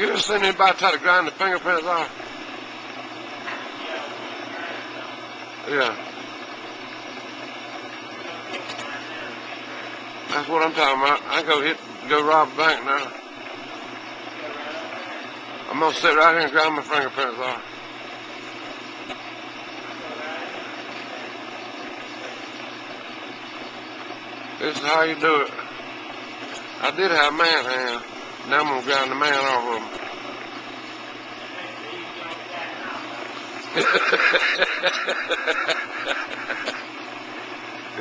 You ever seen anybody try to grind the fingerprints off? Yeah. That's what I'm talking about. I go rob a bank now. I'm gonna sit right here and grind my fingerprints off. This is how you do it. I did have man hands. Now I'm gonna grind the man off of them.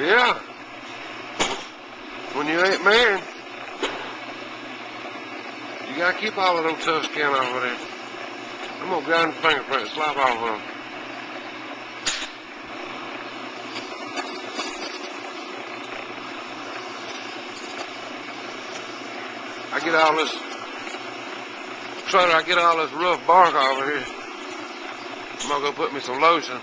Yeah. When you ain't married, you gotta keep all of those tough skin off of there. I'm gonna grind the fingerprints, slap off of them. I get all this rough bark off of here. I'm gonna go put me some lotion.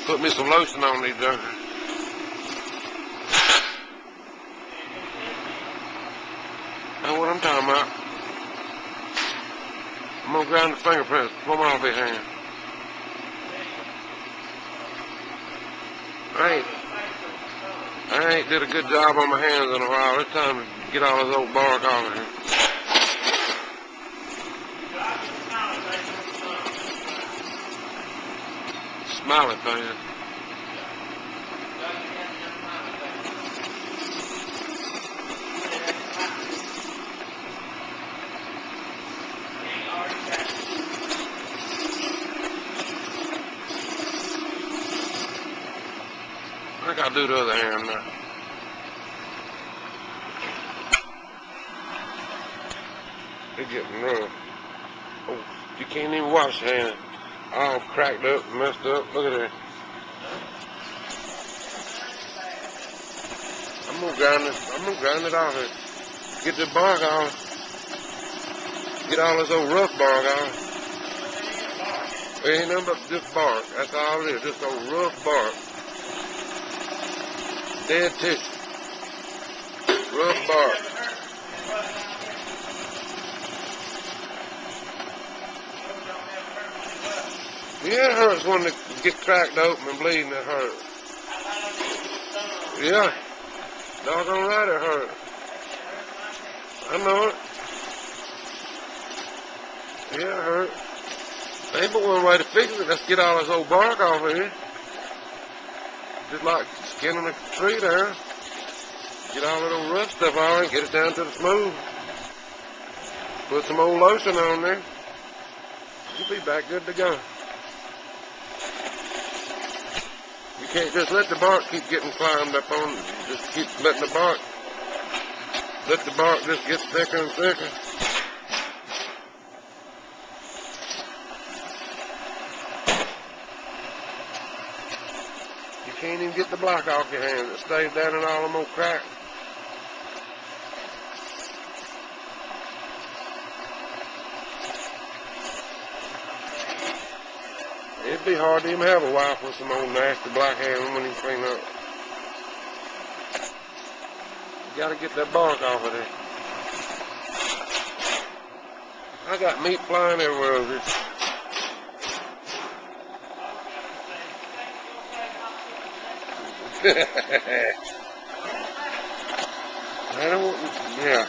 Put me some lotion on these jokers. That's what I'm talking about. I'm gonna grind the fingerprints, pull them off his hand. I ain't did a good job on my hands in a while. It's time to get all this old bark off of here. Smiley face. I think I'll do the other hand now. It's getting rough. Oh, you can't even wash your hands. All cracked up, messed up. Look at that. I'm gonna grind it off here. Get the bark off. Get all this old rough bark off. It ain't nothing but just bark. That's all it is. Just old rough bark. Dead tissue. Rough bark. Yeah, it hurts when they get cracked open and bleeding. It hurts. Yeah. Doggone right it hurts. I know it. Yeah, it hurts. There ain't but one way to fix it. Let's get all this old bark off of here. Just like skinning a tree there. Get all that old rough stuff on and get it down to the smooth. Put some old lotion on there. You'll be back good to go. You can't just let the bark keep getting climbed up on. Just keep letting the bark. Let the bark just get thicker and thicker. You can't even get the block off your hands. It stays down in all them old cracks. It'd be hard to even have a wife with some old nasty black hair when you clean up. You gotta get that bark off of there. I got meat flying everywhere over here. I don't, yeah.